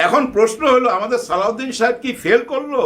এখন প্রশ্ন হলো, আমাদের সালাউদ্দিন সাহেব কি ফেল করলো,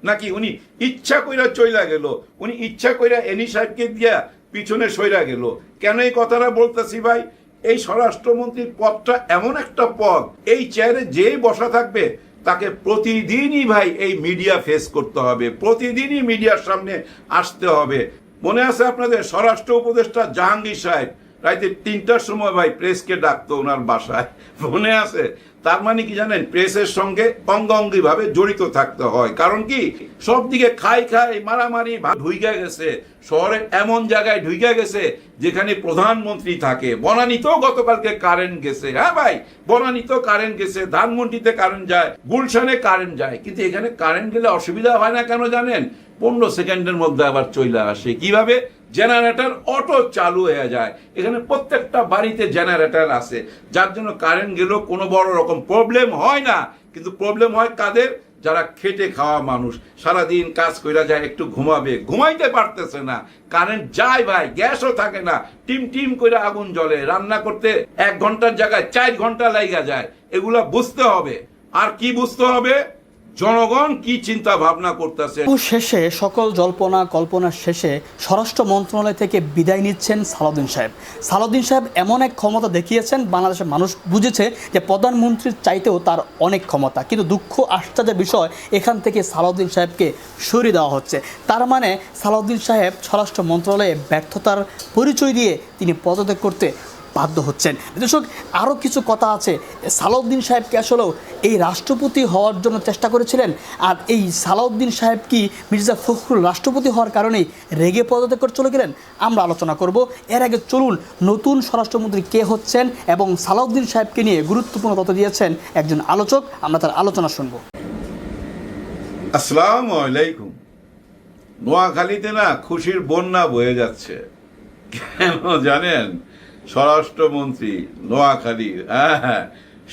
নাকি উনি ইচ্ছা কইরা চইলা গেল, উনি ইচ্ছা কইরা এনি সাহেবকে দিয়া পিছনে সইরা গেল? কেন এই কথাটা বলতেছি ভাই, এই স্বরাষ্ট্রমন্ত্রীর পদটা এমন একটা পদ, এই চেয়ারে যেই বসা থাকবে তাকে প্রতিদিনই ভাই এই মিডিয়া ফেস করতে হবে, প্রতিদিনই মিডিয়ার সামনে আসতে হবে। মনে আছে আপনাদের স্বরাষ্ট্র উপদেষ্টা জাহাঙ্গীর সাহেব রাইতে 3টার সময় ভাই প্রেসকে ডাকতো ওনার বাসায়, মনে আছে? তার মানে কি জানেন, প্রেসের সঙ্গে অঙ্গাঙ্গি ভাবে জড়িত থাকতে হয়। কারণ কি, সব দিকে খাই মারামারি ঢুইকা গেছে, শহরে এমন জায়গায় ঢুইকা গেছে যেখানে প্রধানমন্ত্রী থাকে। বনানীতেও গতকালকে কারেন্ট গেছে, হ্যাঁ ভাই, বনানীতেও কারেন্ট গেছে, ধানমন্ডিতে কারেন্ট যায়, গুলশানে কারেন্ট যায়, কিন্তু এখানে কারেন্ট গেলে অসুবিধা হয় না কেন জানেন? 15 সেকেন্ডের মধ্যে আবার চলে আসে। কিভাবে? জেনারেটর অটো চালু হয়ে যায়। এখানে প্রত্যেকটা বাড়িতে জেনারেটর আছে, যার জন্য কারেন্ট গেলেও কোনো বড় রকম প্রবলেম হয় না। কিন্তু প্রবলেম হয় কাদের? যারা খেটে খাওয়া মানুষ, সারাদিন কাজ কইরা যায়, একটু ঘুমাবে, ঘুমাইতে পারতেছে না, কারেন্ট যায় ভাই, গ্যাসও থাকে না, টিম টিম করে আগুন জ্বলে, রান্না করতে 1 ঘন্টার জায়গায় 4 ঘন্টা লাইগা যায়। এগুলা বুঝতে হবে। আর কি বুঝতে হবে? জনগণ কি চিন্তা ভাবনা করতেছে। শেষে সকল জল্পনা কল্পনার শেষে স্বরাষ্ট্র মন্ত্রণালয় থেকে বিদায় নিচ্ছেন সালাউদ্দিন সাহেব। সালাউদ্দিন সাহেব এমন এক ক্ষমতা দেখিয়েছেন, বাংলাদেশের মানুষ বুঝেছে যে প্রধানমন্ত্রীর চাইতেও তার অনেক ক্ষমতা। কিন্তু দুঃখ আশ্চর্যের বিষয়, এখান থেকে সালাউদ্দিন সাহেবকে সরিয়ে দেওয়া হচ্ছে। তার মানে সালাউদ্দিন সাহেব স্বরাষ্ট্র মন্ত্রণালয়ে ব্যর্থতার পরিচয় দিয়ে তিনি পদত্যাগ করতে বাধ্য হচ্ছেন। দর্শক, আরও কিছু কথা আছে। সালাউদ্দিন সাহেবকে আসলেও এই রাষ্ট্রপতি হওয়ার জন্য চেষ্টা করেছিলেন, আর এই সালাউদ্দিন সাহেব কি মির্জা ফখরুল রাষ্ট্রপতি হওয়ার কারণেই রেগে পদত্যাগ করে চলে গেলেন? আমরা আলোচনা করব। এর আগে চলুন নতুন স্বরাষ্ট্রমন্ত্রী কে হচ্ছেন এবং সালাউদ্দিন সাহেবকে নিয়ে গুরুত্বপূর্ণ তথ্য দিয়েছেন একজন আলোচক, আমরা তার আলোচনা শুনব। আসসালামু আলাইকুম। নোয়াখালীতে না খুশির বন্যা বয়ে যাচ্ছে। কেন জানেন? স্বরাষ্ট্রমন্ত্রী নোয়াখালীর, হ্যাঁ,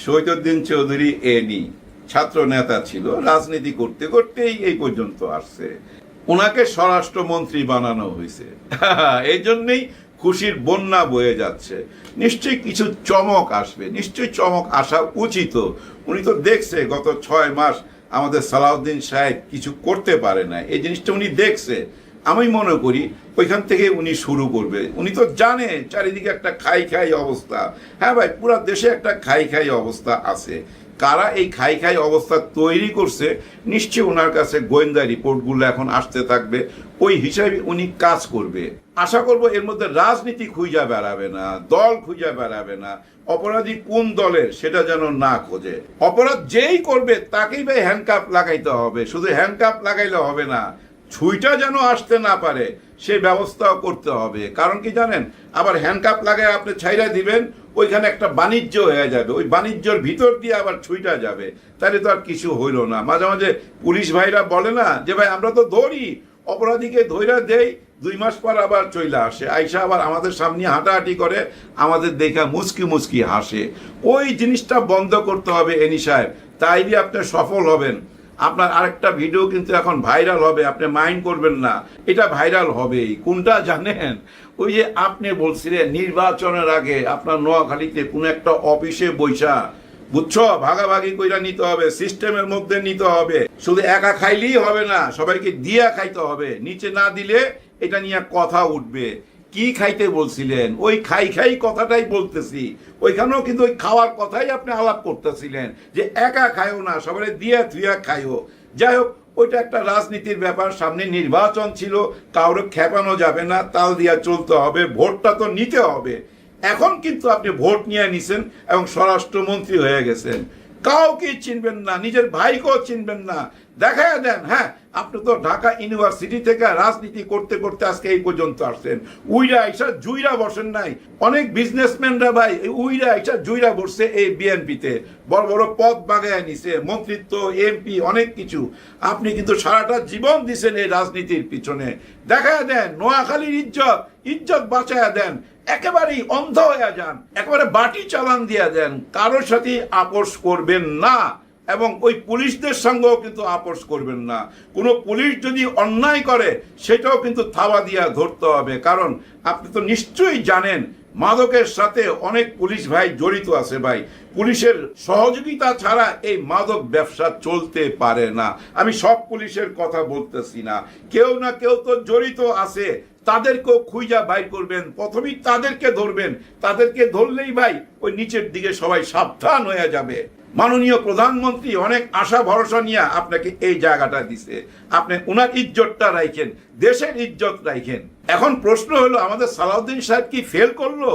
শহীদুদ্দিন চৌধুরী এনি ছাত্র নেতা ছিল, রাজনীতি করতে করতেই এই পর্যন্ত আসছে, ওনাকে স্বরাষ্ট্রমন্ত্রী বানানো হয়েছে। এই জন্যই খুশির বন্যা বয়ে যাচ্ছে। নিশ্চয়ই কিছু চমক আসবে, নিশ্চয়ই চমক আসা উচিত। উনি তো দেখছে গত 6 মাস আমাদের সালাউদ্দিন সাহেব কিছু করতে পারে না, এই জিনিসটা উনি দেখছে। আমি মনে করি ওইখান থেকে উনি শুরু করবে। উনি তো জানে চারিদিকে একটা খাই অবস্থা। হ্যাঁ ভাই, পুরো দেশে একটা খাই অবস্থা আছে। কারা এই খাই অবস্থা তৈরি করছে, নিশ্চয়ই ওনার কাছে গোয়েন্দা রিপোর্টগুলো এখন আসতে থাকবে, ওই হিসাবে উনি কাজ করবে। আশা করব এর মধ্যে রাজনীতি খুঁজা বেড়াবে না, দল খুঁজা বেড়াবে না, অপরাধী কোন দলের সেটা যেন না খোঁজে। অপরাধ যেই করবে তাকেই ভাই হ্যান্ডকাপ লাগাইতে হবে। শুধু হ্যান্ডকাপ লাগাইলে হবে না, ছুঁইটা যেন আসতে না পারে সেই ব্যবস্থাও করতে হবে। কারণ কি জানেন, আবার হ্যান্ডকাপ লাগায় আপনি ছাইরা দিবেন, ওইখানে একটা বাণিজ্য হয়ে যাবে, ওই বাণিজ্যর ভিতর দিয়ে আবার ছুঁইটা যাবে, তাহলে তো আর কিছু হইল না। মাঝে মাঝে পুলিশ ভাইরা বলে না যে ভাই আমরা তো ধরি, অপরাধীকে ধইরা দেই, 2 মাস পর আবার চইলা আসে, আইসা আবার আমাদের সামনে হাঁটাহাঁটি করে, আমাদের দেখা মুচকি হাসে। ওই জিনিসটা বন্ধ করতে হবে এনি সাহেব, তাইলে আপনি সফল হবেন। আপনার আরেকটা ভিডিও কিন্তু এখন ভাইরাল হবে, আপনি মাইন্ড করবেন না, এটা ভাইরাল হবেই। কোনটা জানেন? ওই যে আপনি বলছিলেন নির্বাচনের আগে আপনার নোয়াখালীতে কোনো একটা অফিসে বৈশা, বুঝছো, ভাগাভাগি কইরা নিতে হবে, সিস্টেমের মধ্যে নিতে হবে। শুধু একা খাইলেই হবে না, সবাইকে দিয়া খাইতে হবে। নিচে না দিলে এটা নিয়ে কথা উঠবে। কি খাইতে বলছিলেন? ওই খাই কথাটাই বলতেছি। ওইখানেও কিন্তু ওই খাওয়ার কথাই আপনি আলাপ করতেছিলেন, যে একা খাইও না, সবাই দিয়া থুইয়া খাইও। যাই হোক, ওইটা একটা রাজনীতির ব্যাপার। সামনে নির্বাচন ছিল, কাউরে খেপানো যাবে না, তাল দিয়া চলতে হবে, ভোটটা তো নিতে হবে। এখন কিন্তু আপনি ভোট নিয়ে নিছেন এবং স্বরাষ্ট্রমন্ত্রী হয়ে গেছেন, কাউকে চিনবেন না, নিজের ভাইকেও চিনবেন না। দেখায় দেন, হ্যাঁ, আপনি তো ঢাকা ইউনিভার্সিটি থেকে রাজনীতি করতে করতে আজকে এই পর্যন্ত আসছেন। উইরা আইসা জুইরা বসেন নাই। অনেক বিজনেসম্যানরা ভাই উইরা আইসা জুইরা বসছে এই বিএনপিতে, বড় বড় পদ বাগায় নিছে, মন্ত্রিত্ব, এমপি, অনেক কিছু। আপনি কিন্তু সারাটা জীবন দিছেন এই রাজনীতির পিছনে। দেখায় দেন নোয়াখালীর ইজ্জত বাঁচায়া দেন, একেবারেই অন্ধ হয়ে যান, একেবারে বাটি চালান দিয়া দেন, কারোর সাথে আপোষ করবেন না, এবং ওই পুলিশদের সঙ্গেও কিন্তু আপোষ করবেন না। কোনো পুলিশ যদি অন্যায় করে সেটাও কিন্তু থাবা দিয়া ধরতে হবে। কারণ আপনি তো নিশ্চয়ই জানেন মাদকের সাথে অনেক পুলিশ ভাই জড়িত আছে। ভাই, পুলিশের সহযোগিতা ছাড়া এই মাদক ব্যবসা চলতে পারে না। আমি সব পুলিশের কথা বলতেছি না, কেউ না কেউ তো জড়িত আছে, তাদেরকেও খুঁজা বাইর করবেন, প্রথমেই তাদেরকে ধরবেন, তাদেরকে ধরলেই ভাই ওই নিচের দিকে সবাই সাবধান হয়ে যাবে। মাননীয় প্রধানমন্ত্রী অনেক আশা ভরসা নিয়ে আপনাকে এই জায়গাটা দিছে, আপনি ওনার ইজ্জতটা রাখেন, দেশের ইজ্জত রাখেন। এখন প্রশ্ন হলো, আমাদের সালাউদ্দিন সাহেব কি ফেল করলো,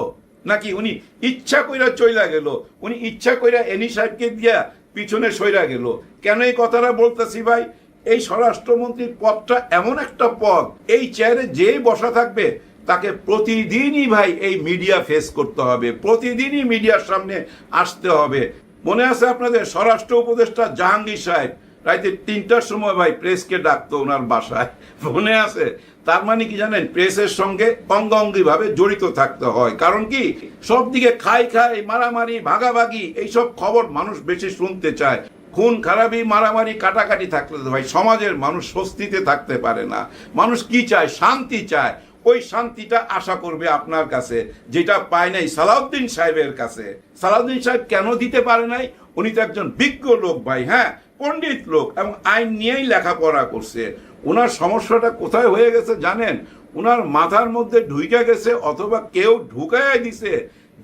নাকি উনি ইচ্ছা কইরা চইলা গেল? উনি ইচ্ছা কইরা এনি সাহেবকে দিয়া পিছনে সইরা গেল। কেন এই কথাটা বলতেছি ভাই, এই স্বরাষ্ট্রমন্ত্রীর পদটা এমন একটা পদ, এই চেয়ারে যে বসা থাকবে তাকে প্রতিদিনই ভাই এই মিডিয়া ফেস করতে হবে, প্রতিদিনই মিডিয়ার সামনে আসতে হবে। মনে আছে আপনাদের স্বরাষ্ট্র উপদেষ্টা জাহাঙ্গীর সাহেব রাইতে 3টার সময় ভাই প্রেসকে ডাকতো ওনার বাসায়, মনে আছে? তার মানে কি জানেন, প্রেসের সঙ্গে অঙ্গাঙ্গি ভাবে জড়িত থাকতে হয়। কারণ কি, সব দিকে খাই মারামারি ভাগাভাগি এইসব খবর মানুষ বেশি শুনতে চায়। খুন খারাপি মারামারি কাটাকাটি থাকলে তো ভাই সমাজের মানুষ স্বস্তিতে থাকতে পারে না। মানুষ কি চায়? শান্তি চায়। ওই শান্তিটা আশা করবে আপনার কাছে, যেটা পায় নাই সালাউদ্দিন সাহেবের কাছে। সালাউদ্দিন সাহেব কেন দিতে পারে নাই? উনি তো একজন বিজ্ঞ লোক ভাই, হ্যাঁ, পণ্ডিত লোক, এবং আইন নিয়েই লেখাপড়া করছে। ওনার সমস্যাটা কোথায় হয়ে গেছে জানেন? ওনার মাথার মধ্যে ঢুকে গেছে, অথবা কেউ ঢুকায় দিছে,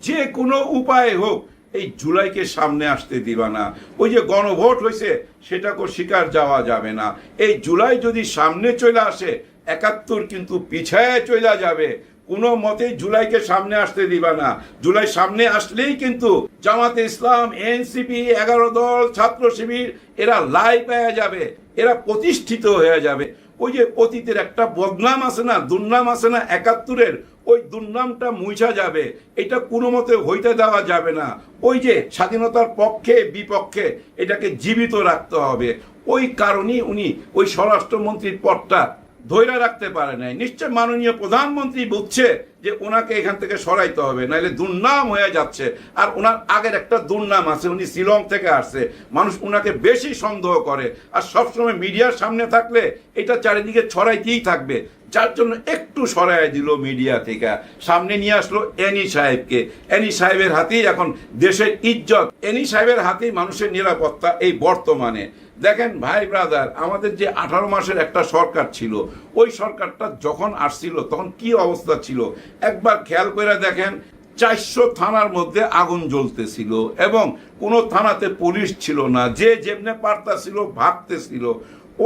যে কোনো উপায়ে হোক এই জুলাইকে সামনে আসতে দিবা না। ওই যে গণভোট হয়েছে সেটাকে শিকার যাওয়া যাবে না। এই জুলাই যদি সামনে চলে আসে, ৭১ কিন্তু পিছায় চলে যাবে। কোনো মতে জুলাইকে সামনে আসতে দিবা না। জুলাই সামনে আসলেই কিন্তু জামাতে ইসলাম, এনসিপি, 11 দল, ছাত্র শিবির এরা লাই পেয়ে যাবে, এরা প্রতিষ্ঠিত হয়ে যাবে। ওই যে অতীতের একটা বদনাম আছে না, দুর্নাম আছে না ৭১-এর, ওই দুর্নামটা মুছা যাবে। এটা কোনো মতে হইতে দেওয়া যাবে না। ওই যে স্বাধীনতার পক্ষে বিপক্ষে এটাকে জীবিত রাখতে হবে। ওই কারণেই উনি ওই স্বরাষ্ট্রমন্ত্রীর পদটা ধৈর্য রাখতে পারে নাই। নিশ্চয় মাননীয় প্রধানমন্ত্রী বুঝছে যে ওনাকে এখান থেকে সরাইতে হবে, নাহলে দুর্নাম হয়ে যাচ্ছে। আর ওনার আগের একটা দুর্নাম আছে, উনি শিলং থেকে আসছে, মানুষ ওনাকে বেশি সন্দেহ করে। আর সবসময় মিডিয়ার সামনে থাকলে এটা চারিদিকে ছড়াইতেই থাকবে, যার জন্য একটু সরাই দিল মিডিয়া থেকে, সামনে নিয়ে আসলো এনি সাহেবকে। এনি সাহেবের হাতেই এখন দেশের ইজ্জত, এনি সাহেবের হাতেই মানুষের নিরাপত্তা এই বর্তমানে। দেখেন ভাই ব্রাদার, আমাদের যে 18 মাসের একটা সরকার ছিল, ওই সরকারটা যখন আসছিল তখন কি অবস্থা ছিল একবার খেয়াল করে দেখেন। 400 থানার মধ্যে আগুন জ্বলতেছিল এবং কোনো থানাতে পুলিশ ছিল না, যে যেমনে পারতাছিল ভাগতেছিল।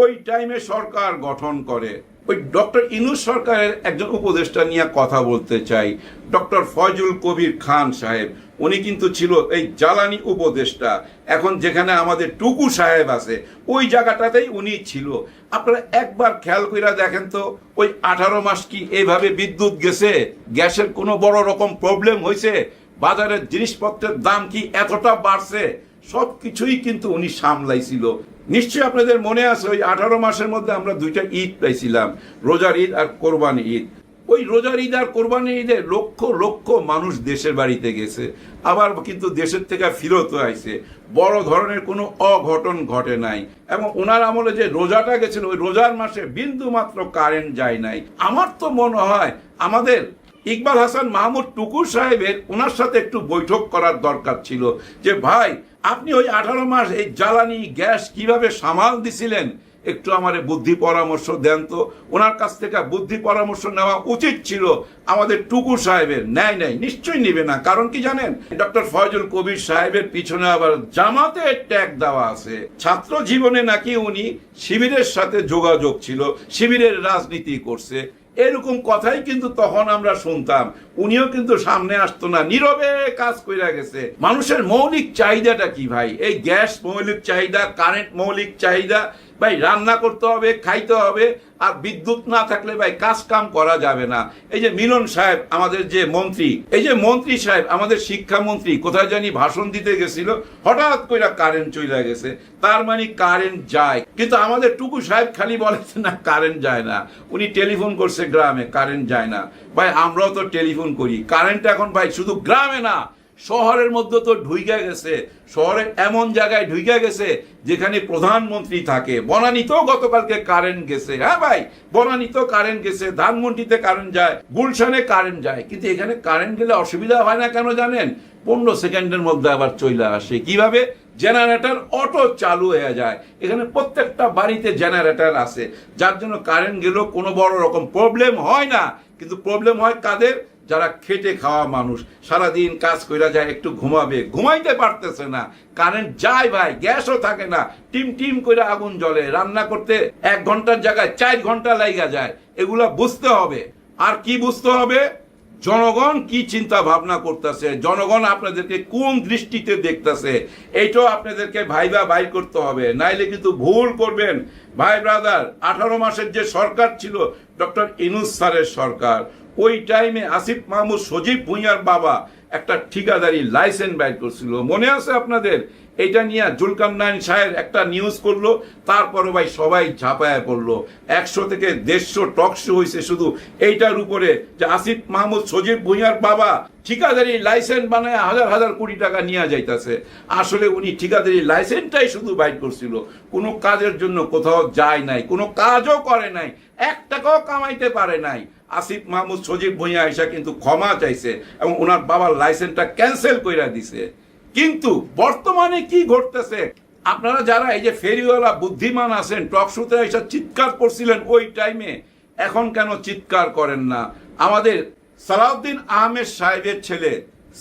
ওই টাইমে সরকার গঠন করে ওই ডক্টর ইউনূস সরকারের একজন উপদেষ্টা নিয়ে কথা বলতে চাই, ডক্টর ফয়জুল কবির খান সাহেব। উনি কিন্তু ছিল এই জ্বালানি উপদেষ্টা। এখন যেখানে আমাদের টুকু সাহেব আছে ওই জায়গাটাতেই উনি ছিল। আপনারা একবার খেয়াল করে দেখেন তো, ওই 18 মাস কি এইভাবে বিদ্যুৎ গেছে? গ্যাসের কোনো বড় রকম প্রবলেম হয়েছে? বাজারের জিনিসপত্রের দাম কি এতটা বাড়ছে? সব কিছুই কিন্তু উনি সামলাইছিল। নিশ্চয়ই আপনাদের মনে আছে, ওই 18 মাসের মধ্যে আমরা 2টা ঈদ পাইছিলাম, রোজার ঈদ আর কোরবানি ঈদ। ওই রোজার ঈদ আর কোরবানি ঈদে লক্ষ লক্ষ মানুষ দেশের বাড়িতে গেছে, আবার কিন্তু দেশের থেকে ফিরত আইছে। বড় ধরনের কোনো অঘটন ঘটে নাই। এবং ওনার আমলে যে রোজাটা গেছিল, ওই রোজার মাসে বিন্দু মাত্র কারেন্ট যায় নাই। আমার তো মনে হয় আমাদের ইকবাল হাসান মাহমুদ টুকু সাহেবের ওনার সাথে একটু বৈঠক করার দরকার ছিল, যে ভাই আপনি ওই 18 মাস এই জ্বালানি গ্যাস কিভাবে সামাল দিছিলেন, একটু আমারে বুদ্ধি পরামর্শ দেন তো। ওনার কাছ থেকে বুদ্ধি পরামর্শ নেওয়া উচিত ছিল আমাদের টুকু সাহেবের। নেয় নাই, নিশ্চয়ই নিবে না। কারণ কি জানেন, ডক্টর ফয়জুল কবির সাহেবের পিছনে আবার জামাতের ট্যাগ দেওয়া আছে। ছাত্র জীবনে নাকি উনি শিবিরের সাথে যোগাযোগ ছিল, শিবিরের রাজনীতি করছে, এরকম কথাই কিন্তু তখন আমরা শুনতাম। উনিও কিন্তু সামনে আসতো না, নীরবে কাজ কইরা গেছে। মানুষের মৌলিক চাহিদাটা কি ভাই? এই গ্যাস মৌলিক চাহিদা, কারেন্ট মৌলিক চাহিদা ভাই। রান্না করতে হবে, খাইতে হবে, আর বিদ্যুৎ না থাকলে ভাই কাজ কাম করা যাবে না। এই যে মিলন সাহেব আমাদের যে মন্ত্রী, এই যে মন্ত্রী সাহেব আমাদের শিক্ষামন্ত্রী কোথায় জানি ভাষণ দিতে গেছিল, হঠাৎ কইরা কারেন্ট চলে গেছে। তার মানে কারেন্ট যায়, কিন্তু আমাদের টুকু সাহেব খালি বলে না কারেন্ট যায় না। উনি টেলিফোন করছে গ্রামে, কারেন্ট যায় না। ভাই আমরাও তো টেলিফোন করি, কারেন্ট এখন ভাই শুধু গ্রামে না, শহরের মধ্যে তো ঢুইকা গেছে। শহরের এমন জায়গায় ঢুইকা গেছে যেখানে প্রধানমন্ত্রী থাকে। বনানীতেও গতকালকে কারেন্ট গেছে। হ্যাঁ ভাই, বনানীতেও কারেন্ট গেছে, ধানমন্ডিতে কারেন্ট যায়, গুলশানে কারেন্ট যায়। কিন্তু এখানে কারেন্ট গেলে অসুবিধা হয় না কেন জানেন? 15 সেকেন্ডের মধ্যে আবার চলে আসে। কিভাবে? জেনারেটর অটো চালু হয়ে যায়। এখানে প্রত্যেকটা বাড়িতে জেনারেটর আছে, যার জন্য কারেন্ট গেলেও কোনো বড় রকম প্রবলেম হয় না। কিন্তু প্রবলেম হয় কাদের? যারা খেটে খাওয়া মানুষ, সারাদিন কাজ কইরা যায়, একটু ঘুমাবে, ঘুমাইতে পারতেছে না, কারেন্ট যায় ভাই, গ্যাসও থাকে না, টিম টিম করে আগুন জ্বলে, রান্না করতে 1 ঘন্টার জায়গায় 4 ঘন্টা লাইগা যায়। এগুলা বুঝতে হবে। আর কি বুঝতে হবে? জনগণ কি চিন্তা ভাবনা করতেছে, জনগণ আপনাদেরকে কোন দৃষ্টিতে দেখতেছে, এইটাও আপনাদেরকে ভাইবা বাইর করতে হবে, নাইলে কিন্তু ভুল করবেন। ভাই ব্রাদার, 18 মাসের যে সরকার ছিল ডক্টর ইউনূস স্যারের সরকার, ওই টাইমে আসিফ মাহমুদ সজীব ভুঁইয়ার বাবা একটা ঠিকাদারি লাইসেন্স বাইর করছিল, মনে আছে আপনাদের? এটা নিয়ে জুলকারনাইন সাহেব একটা নিউজ করলো, তারপরে ভাই সবাই ঝাঁপায় পড়লো। 100 থেকে 150 টক শো হয়েছে শুধু এইটার উপরে, যে আসিফ মাহমুদ সজীব ভুঁইয়ার বাবা ঠিকাদারি লাইসেন্স বানায় হাজার হাজার কোটি টাকা নিয়ে যাইতেছে। আসলে উনি ঠিকাদারি লাইসেন্সটাই শুধু বাইর করছিল, কোনো কাজের জন্য কোথাও যায় নাই, কোনো কাজও করে নাই, 1 টাকাও কামাইতে পারে নাই। আসিফ মাহমুদ সজীব ভুঁইয়া এসে কিন্তু ক্ষমা চাইছে এবং ওনার বাবার লাইসেন্সটা ক্যান্সেল কইরা দিছে। কিন্তু বর্তমানে কি ঘটতেছে? আপনারা যারা এই যে ফেরিওয়ালা বুদ্ধিমান আছেন, টক শোতে এসে চিৎকার করছিলেন ওই টাইমে, এখন কেন চিৎকার করেন না? আমাদের সালাউদ্দিন আহমেদ সাহেবের ছেলে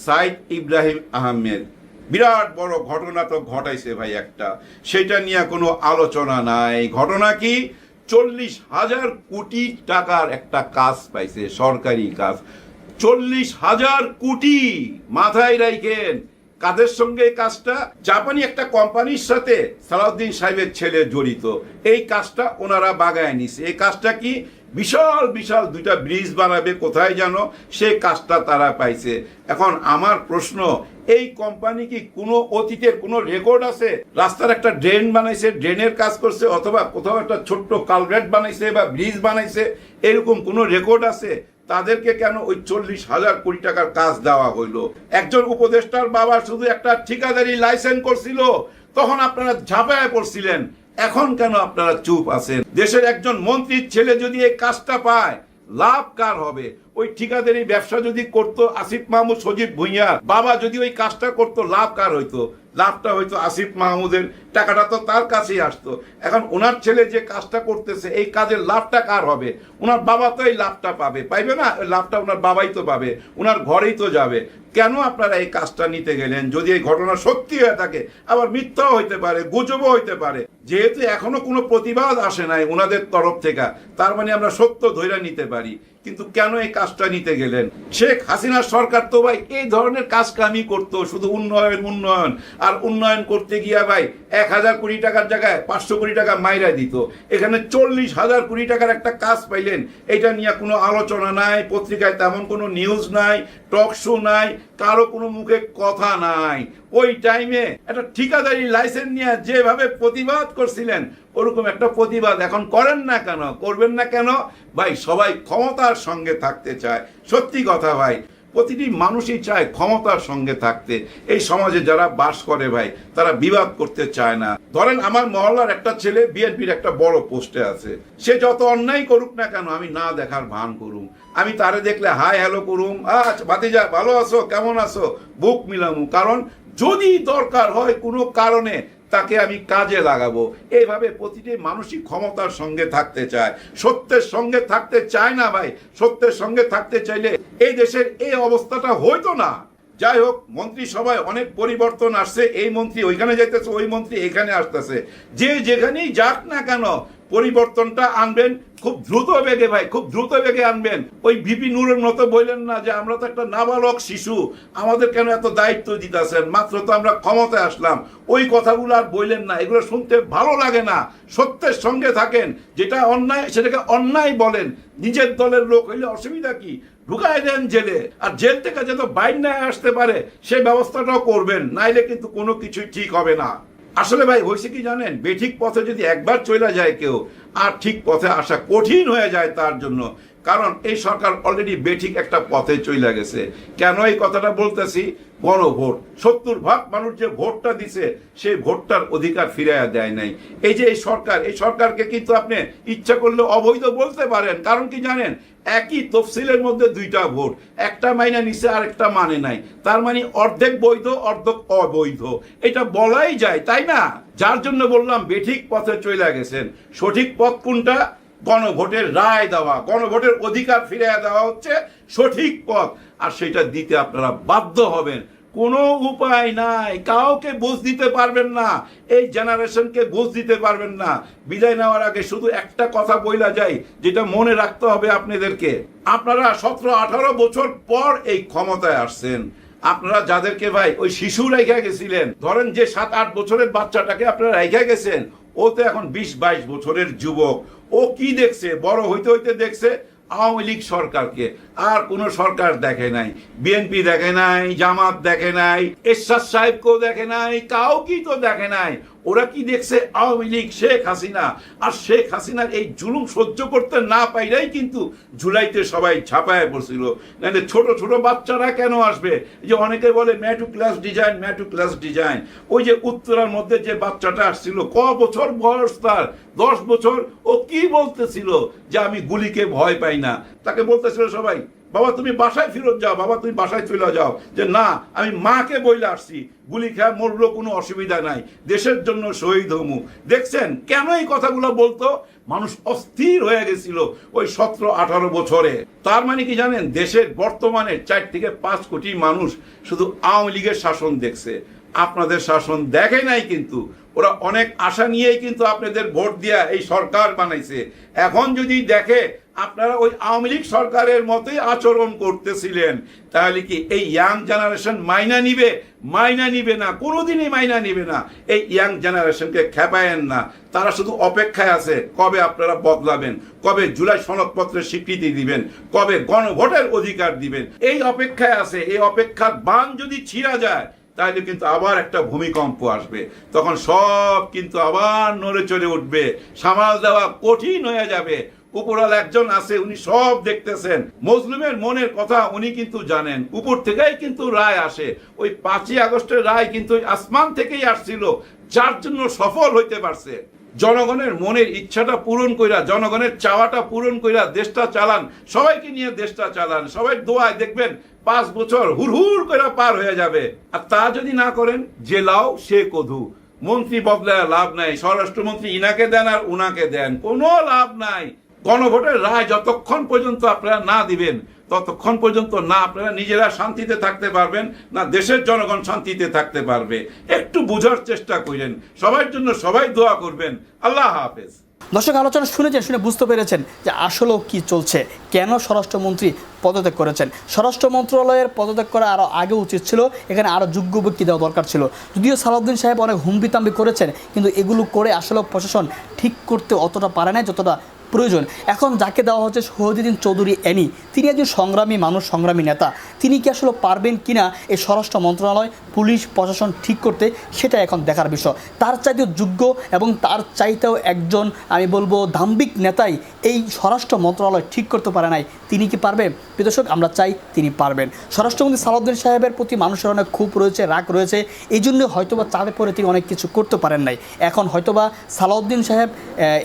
সাইদ ইব্রাহিম আহমেদ বিরাট বড় ঘটনা তো ঘটাইছে ভাই একটা, সেটা নিয়ে কোনো আলোচনা নাই। ঘটনা কি? 40,000 কোটি টাকার একটা কাজ পাইছে, সরকারি কাজ। 40,000 কোটি, মাথায় রাখেন। কাদের সঙ্গে এই কাজটা? জাপানি একটা কোম্পানির সাথে সালাউদ্দিন সাহেবের ছেলে জড়িত। এই কাজটা ওনারা বাগায় নিছে। এই কাজটা কি? বিশাল বিশাল 2টা ব্রিজ বানাবে কোথায় জানো, সেই কাজটা তারা পাইছে। এখন আমার প্রশ্ন, এই কোম্পানি কি কোনো অতীতের কোনো রেকর্ড আছে? রাস্তার একটা ড্রেন বানাইছে, ড্রেনের কাজ করছে, অথবা কোথাও একটা ছোট্ট কালভেট বানাইছে বা ব্রিজ বানাইছে, এরকম কোনো রেকর্ড আছে? তাদেরকে কেন ওই 40,000 কোটি টাকার কাজ দেওয়া হইলো? একজন উপদেষ্টার বাবা শুধু একটা ঠিকাদারি লাইসেন্স করছিল, তখন আপনারা ঝাঁপায় পড়ছিলেন। এখন কেন আপনারা চুপ আছেন? দেশের একজন মন্ত্রীর ছেলে যদি এই কাজটা পায়, লাভ কার হবে? ওই ঠিকাদারি ব্যবসা যদি করতো আসিফ মাহমুদ সজীব ভুঁইয়া বাবা, যদি ওই কাজটা করতো, লাভ কার হইতো? লাভটা হয়তো আসিফ মাহমুদের, টাকাটা তো তার কাছেই আসতো। এখন ওনার ছেলে যে কাজটা করতেছে, এই কাজের লাভটা কার হবে? ওনার বাবা তো এই লাভটা পাবে, পাইবে না? ওই লাভটা ওনার বাবাই তো পাবে, ওনার ঘরেই তো যাবে। কেন আপনারা এই কাজটা নিতে গেলেন? যদি এই ঘটনা সত্যি হয়ে থাকে, আবার মিথ্যাও হইতে পারে, গুজবও হইতে পারে। যেহেতু এখনো কোনো প্রতিবাদ আসে নাই ওনাদের তরফ থেকে, তার মানে আমরা সত্য ধইরা নিতে পারি। কিন্তু কেন এই কাজটা নিতে গেলেন? শেখ হাসিনার সরকার তো ভাই এই ধরনের কাজ কামই করতো, শুধু উন্নয়ন উন্নয়ন, আর উন্নয়ন করতে গিয়া ভাই 1,000 কোটি টাকার জায়গায় 500 কোটি টাকা মাইরা দিত। এখানে 40,000 কোটি টাকার একটা কাজ পাইলেন, এটা নিয়ে কোনো আলোচনা নাই, পত্রিকায় তেমন কোনো নিউজ নাই, টক শো নাই, কারো কোনো মুখে কথা নাই। ওই টাইমে একটা ঠিকাদারি লাইসেন্স নিয়ে যেভাবে প্রতিবাদ করছিলেন, ওরকম একটা প্রতিবাদ এখন করেন না কেন? করবেন না কেন? ভাই সবাই ক্ষমতার সঙ্গে থাকতে চায়, সত্যি কথা ভাই, প্রতিটি মানুষই চায় ক্ষমতার সঙ্গে থাকতে। এই সমাজে যারা বাস করে ভাই, তারা বিবাদ করতে চায় না। ধরেন আমার মহল্লার একটা ছেলে বিএনপির একটা বড় পোস্টে আছে, সে যত অন্যায় করুক না কেন, আমি না দেখার ভান করুম, আমি তারে দেখলে হাই হ্যালো করুম, আচ্ছা ভাতিজা ভালো আছো, কেমন আছো, বুক মিলামু। কারণ যদি দরকার হয় কোনো কারণে, তাকে আমি কাজে লাগাবো। এইভাবে প্রতিটি মানুষই ক্ষমতার সঙ্গে থাকতে চায়, সত্যের সঙ্গে থাকতে চায় না ভাই। সত্যের সঙ্গে থাকতে চাইলে এই দেশের এই অবস্থাটা হইতো না। যাই হোক, মন্ত্রিসভায় অনেক পরিবর্তন আসছে, এই মন্ত্রী ওইখানে যাইতেছে, ওই মন্ত্রী এখানে আসতেছে, যে যেখানেই যাক না কেন পরিবর্তনটা আনবেন খুব দ্রুত বেগে ভাই, খুব দ্রুত বেগে আনবেন। ওই ভিপি নূরের মতো বললেন না যে আমরা তো একটা নাবালক শিশু, আমাদের কেন এত দায়িত্ব দিতেছেন, মাত্র তো আমরা ক্ষমতায় আসলাম। ওই কথাগুলো আর বললেন না, এগুলো শুনতে ভালো লাগে না। সত্যের সঙ্গে থাকেন, যেটা অন্যায় সেটাকে অন্যায় বলেন। নিজের দলের লোক হইলে অসুবিধা কি? ঢুকায় দেন জেলে, আর জেল থেকে যাতে বাইরে না আসতে পারে সেই ব্যবস্থাটাও করবেন, নাইলে কিন্তু কোনো কিছুই ঠিক হবে না। আসলে ভাই হয়েছে কি জানেন, বেঠিক পথে যদি একবার চলে যায় কেউ, আর ঠিক পথে আসা কঠিন হয়ে যায় তার জন্য। কারণ এই সরকার অলরেডি বেঠিক একটা পথে চলে গেছে। কেন এই কথাটা বলতেছি? গণভোট, 70% মানুষ যে ভোটটা দিছে, সেই ভোটটার অধিকার ফিরাইয়া দেয় নাই। এই যে এই সরকার, এই সরকারকে কিন্তু আপনি ইচ্ছা করলে অবৈধ বলতে পারেন। কারণ কি জানেন, একই তফসিলের মধ্যে দুইটা ভোট, একটা মাইনা নিছে আর একটা মানে নাই, তার মানে অর্ধেক বৈধ অর্ধেক অবৈধ, এটা বলাই যায় তাই না? যার জন্য বললাম বেঠিক পথে চলে গেছেন। সঠিক পথ কোনটা? গণভোটের রায় দেওয়া, গণভোটের অধিকার ফিরিয়ে দেওয়া হচ্ছে সঠিক পথ, আর সেটা দিতে আপনারা বাধ্য হবেন। কোনো উপায় নাই, কাউকে বুঝ দিতে পারবেন না, এই জেনারেশনকে বুঝ দিতে পারবেন না। বিদায় নেওয়ার আগে শুধু একটা কথা বইলা যাই, যেটা মনে রাখতে হবে আপনাদেরকে। আপনারা 17-18 বছর পর এই ক্ষমতায় আসছেন। আপনারা যাদেরকে ভাই ওই শিশু রেখা গেছিলেন, ধরেন যে 7-8 বছরের বাচ্চাটাকে আপনারা রেখা গেছেন, ও তো এখন 20-22 বছরের যুবক। ও কি দেখছে? বড় হইতে হইতে দেখছে আওয়ামী লীগ সরকারকে, আর কোনো সরকার দেখে নাই। বিএনপি দেখে নাই, জামাত দেখে নাই, এরশাদ সাহেবকেও দেখে নাই, কাউকেই তো দেখে নাই। ওরা কি দেখছে? আওয়ামী লীগ, শেখ হাসিনা। আর শেখ হাসিনার এই জুলুম সহ্য করতে না পাইরাই কিন্তু জুলাইতে সবাই ঝাঁপায় পড়ছিল। ছোট ছোট বাচ্চারা কেন আসবে? যে অনেকে বলে ম্যাটু ক্লাস ডিজাইন, ম্যাটু ক্লাস ডিজাইন। ওই যে উত্তরার মধ্যে যে বাচ্চাটা আসছিল, ক বছর বয়স তার? 10 বছর। ও কি বলতেছিল? যে আমি গুলিকে ভয় পাই না। তাকে বলতেছিল সবাই, বাবা তুমি বাসায় ফেরত যাও, বাবা তুমি বাসায় চলে যাও। যে না, আমি মাকে বইলে আসছি, গুলি খেয়ে মরলো, কোনো অসুবিধা নাই, দেশের জন্য শহীদ হমু। দেখছেন কেন এই কথাগুলো বলতো? মানুষ অস্থির হয়ে গেছিল ওই 17-18 বছরে। তার মানে কি জানেন? দেশের বর্তমানে 4 থেকে 5 কোটি মানুষ শুধু আওয়ামী লীগের শাসন দেখছে, আপনাদের শাসন দেখে নাই। কিন্তু ওরা অনেক আশা নিয়েই কিন্তু আপনাদের ভোট দিয়া এই সরকার বানাইছে। এখন যদি দেখে আপনারা ওই আওয়ামী লীগ সরকারের মতোই আচরণ করতেছিলেন, তাহলে কি এই ইয়াং জেনারেশন মাইনা নিবে? মাইনা নিবে না, কোনোদিনই মাইনা নিবে না। এই ইয়াং জেনারেশনকে খেপায়েন না, তারা শুধু অপেক্ষায় আছে কবে আপনারা বদলাবেন, কবে জুলাই সনদপত্রের স্বীকৃতি দিবেন, কবে গণভোটের অধিকার দিবেন, এই অপেক্ষায় আছে। এই অপেক্ষার বান যদি ছিঁড়া যায়, তাহলে কিন্তু আবার একটা ভূমিকম্প আসবে, তখন সব কিন্তু আবার নড়ে চড়ে উঠবে, সামাল দেওয়া কঠিন হয়ে যাবে। উপরাল একজন আছে, উনি সব দেখতেছেন, মজলুমের মনের কথা উনি কিন্তু জানেন। উপর থেকেই কিন্তু রায় আসে। ওই 5ই আগস্টের রায় কিন্তু আসমান থেকেই আসছিল, যার জন্য সফল হইতে পারছে। জনগণের মনের ইচ্ছাটা পূরণ কইরা, জনগণের চাওয়াটা পূরণ কইরা দেশটা চালান, সবাইকে নিয়ে দেশটা চালান। সবাই দোয়ায় দেখবেন 5 বছর হুড়হুড় করে পার হয়ে যাবে। আর তা যদি না করেন, যে লাও সে কধু। মন্ত্রী বদলায় লাভ নাই, স্বরাষ্ট্রমন্ত্রী ইনাকে দেন আর উনাকে দেন, কোনো লাভ নাই। গণভোটের রায় যতক্ষণ পর্যন্ত আপনারা না দিবেন, ততক্ষণ পর্যন্ত না আপনারা নিজেরা শান্তিতে থাকতে পারবেন, না দেশের জনগণ শান্তিতে থাকতে পারবে। একটু বোঝার চেষ্টা করেন। সবার জন্য সবাই দোয়া করবেন। আল্লাহ হাফেজ। দর্শক, আলোচনা শুনেছেন, শুনে বুঝতে পেরেছেন যে আসলে কি চলছে, কেন স্বরাষ্ট্রমন্ত্রী পদত্যাগ করেছেন। স্বরাষ্ট্র মন্ত্রণালয়ের পদত্যাগ করা আরও আগে উচিত ছিল, এখানে আরও যোগ্য ব্যক্তি দেওয়া দরকার ছিল। যদিও সালাউদ্দিন সাহেব অনেক হুমড়িতাম্বি করেছেন, কিন্তু এগুলো করে আসলে প্রশাসন ঠিক করতে অতটা পারে না যতটা প্রয়োজন। এখন যাকে দেওয়া হচ্ছে শহীদুদ্দিন চৌধুরী অ্যানি, তিনি একজন সংগ্রামী মানুষ, সংগ্রামী নেতা। তিনি কি আসলে পারবেন কিনা এই স্বরাষ্ট্র মন্ত্রণালয়, পুলিশ প্রশাসন ঠিক করতে, সেটা এখন দেখার বিষয়। তার চাইতেও যোগ্য এবং তার চাইতেও একজন আমি বলবো দাম্ভিক নেতাই এই স্বরাষ্ট্র মন্ত্রণালয় ঠিক করতে পারে নাই। তিনি কি পারবেন? প্রিয় দর্শক, আমরা চাই তিনি পারবেন। স্বরাষ্ট্রমন্ত্রী সালাউদ্দিন সাহেবের প্রতি মানুষের অনেক ক্ষোভ রয়েছে, রাগ রয়েছে, এই জন্য হয়তোবা চাপে পড়ে তিনি অনেক কিছু করতে পারেন নাই। এখন হয়তোবা সালাউদ্দিন সাহেব,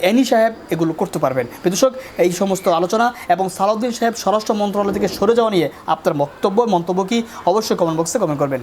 অ্যানি সাহেব এগুলো করতে পারবেন। প্রিয় দর্শক, এই সমস্ত আলোচনা এবং সালাউদ্দিন সাহেব স্বরাষ্ট্র মন্ত্রণালয় থেকে সরে যাওয়া নিয়ে আপনার মন্তব্য কি অবশ্যই কমেন্ট বক্সে কমেন্ট করবেন।